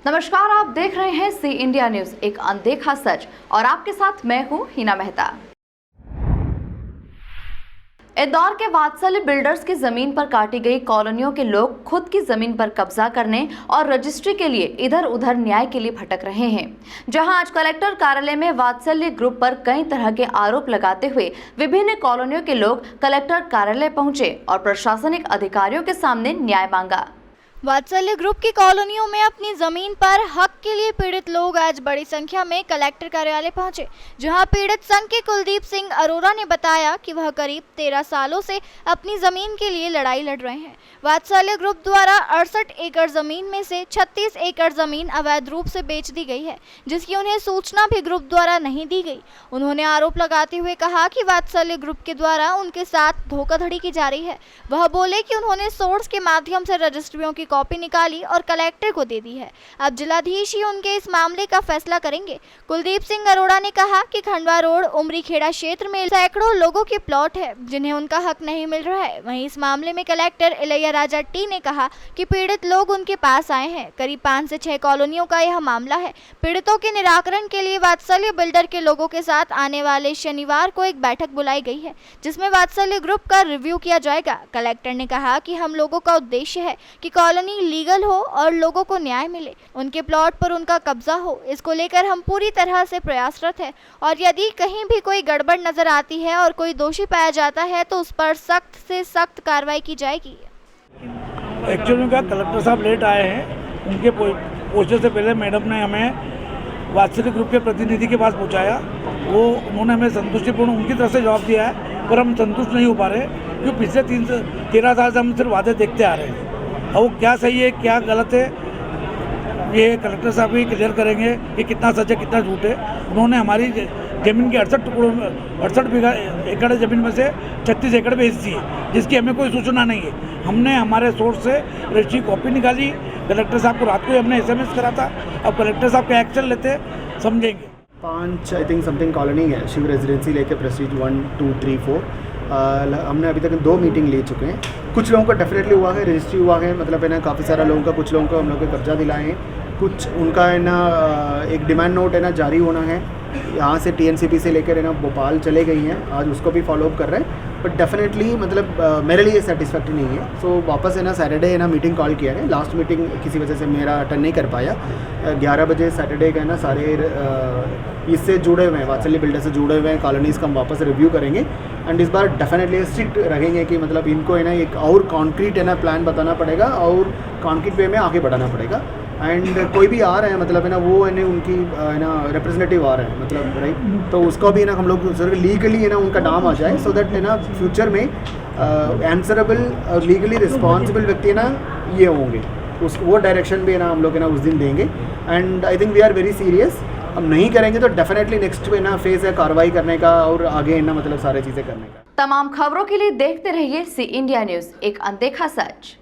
नमस्कार, आप देख रहे हैं सी इंडिया न्यूज, एक अनदेखा सच, और आपके साथ मैं हूं हिना मेहता। इंदौर के वात्सल्य बिल्डर्स की जमीन पर काटी गई कॉलोनियों के लोग खुद की जमीन पर कब्जा करने और रजिस्ट्री के लिए इधर उधर न्याय के लिए भटक रहे हैं। जहां आज कलेक्टर कार्यालय में वात्सल्य ग्रुप पर कई तरह के आरोप लगाते हुए विभिन्न कॉलोनियों के लोग कलेक्टर कार्यालय पहुंचे और प्रशासनिक अधिकारियों के सामने न्याय मांगा। वात्सल्य ग्रुप की कॉलोनियों में अपनी जमीन पर हक के लिए पीड़ित लोग आज बड़ी संख्या में कलेक्टर कार्यालय पहुंचे, जहां पीड़ित संघ के कुलदीप सिंह अरोड़ा ने बताया कि वह करीब 13 सालों से अपनी जमीन के लिए लड़ाई लड़ रहे हैं। वात्सल्य ग्रुप द्वारा 68 एकड़ जमीन में से 36 एकड़ जमीन अवैध रूप से बेच दी गई है, जिसकी उन्हें सूचना भी ग्रुप द्वारा नहीं दी गई। उन्होंने आरोप लगाते हुए कहा कि वात्सल्य ग्रुप के द्वारा उनके साथ धोखाधड़ी की जा रही है। वह बोले कि उन्होंने सोर्स के माध्यम से रजिस्ट्रियों की कॉपी निकाली और कलेक्टर को दे दी है। अब जिलाधीश ही उनके इस मामले का फैसला करेंगे। कुलदीप सिंह अरोड़ा ने कहा कि खंडवा रोड उमरी खेड़ा क्षेत्र में सैकड़ों लोगों के प्लॉट है जिन्हें उनका हक नहीं मिल रहा है। वहीं इस मामले में कलेक्टर इलैया राजा टी ने कहा कि पीड़ित लोग उनके पास आए हैं। करीब 5 से 6 कॉलोनियों का यह मामला है। पीड़ितों के निराकरण के लिए वात्सल्य बिल्डर के लोगों के साथ आने वाले शनिवार को एक बैठक बुलाई गई है, जिसमें वात्सल्य ग्रुप का रिव्यू किया जाएगा। कलेक्टर ने कहा कि हम लोगों का उद्देश्य है कि कॉलोनी लीगल हो और लोगों को न्याय मिले, उनके प्लॉट पर उनका कब्जा हो। इसको लेकर हम पूरी तरह से प्रयासरत हैं और यदि कहीं भी कोई गड़बड़ नजर आती है और कोई दोषी पाया जाता है तो उस पर सख्त से सख्त कार्रवाई की जाएगी। एक्चुअली का कलेक्टर साहब लेट आए हैं। उनके पहुंचने से पहले मैडम ने हमें वात्सल्य ग्रुप के प्रतिनिधि के पास पहुंचाया। उन्होंने हमें संतुष्टिपूर्ण उनकी तरफ से जवाब दिया है, पर हम संतुष्ट नहीं हो पा रहे क्योंकि पिछले 13 साल से हम सिर्फ वादे देखते आ रहे हैं। और वो क्या सही है क्या गलत है ये कलेक्टर साहब ही क्लियर करेंगे कि कितना सच है कितना झूठ है। उन्होंने हमारी ज़मीन के 68 एकड़ ज़मीन में से 36 एकड़ बेच दी है, जिसकी हमें कोई सूचना नहीं है। हमने हमारे सोर्स से रजिस्ट्री कॉपी निकाली। कलेक्टर साहब को रात को ही हमने SMS करा था। अब कलेक्टर साहब क्या एक्शन लेते समझेंगे। 5 आई थिंक समथिंग कॉलोनी है, शिव रेजिडेंसी लेके प्रेस्टीज 1, 2, 3, 4। हमने अभी तक 2 मीटिंग ले चुके हैं। कुछ लोगों का डेफिनेटली हुआ है, रजिस्ट्री हुआ है, मतलब है ना काफ़ी सारा लोगों का, कुछ लोगों को हम लोग को कब्जा दिलाए हैं। कुछ उनका है ना एक डिमांड नोट है ना जारी होना है। यहाँ से TNCP से लेकर है ना भोपाल चले गई हैं, आज उसको भी फॉलोअप कर रहे हैं। बट डेफिनेटली मतलब मेरे लिए सेटिस्फैक्ट्री नहीं है। सो वापस है ना सैटरडे है ना मीटिंग कॉल किया है। लास्ट मीटिंग किसी वजह से मेरा अटेंड नहीं कर पाया। 11 बजे सैटरडे का है ना सारे इससे जुड़े हुए हैं, वात्सल्य बिल्डर से जुड़े हुए हैं कॉलोनीज़ का हम वापस रिव्यू करेंगे। एंड इस बार डेफिनेटली स्ट्रिक्ट रहेंगे कि मतलब इनको है ना एक और कॉन्क्रीट है ना प्लान बताना पड़ेगा और कॉन्क्रीट वे में आगे बढ़ाना पड़ेगा। एंड कोई भी आ रहे हैं मतलब है ना वो है ना उनकी है ना रिप्रेजेंटेटिव आ रहे हैं मतलब राइट, तो उसको भी ना हम लोग लीगली है ना उनका नाम आ जाए, सो दैट है ना फ्यूचर में आंसरेबल और लीगली रिस्पॉन्सिबल व्यक्ति है ना ये होंगे। उस वो डायरेक्शन भी है ना हम लोग है ना उस दिन देंगे। And I think we are very serious. हम नहीं करेंगे तो डेफिनेटली नेक्स्ट है ना फेज है कार्रवाई करने का और आगे है ना मतलब सारी चीज़ें करने का। तमाम खबरों के लिए देखते रहिए सी इंडिया न्यूज, एक अनदेखा सच।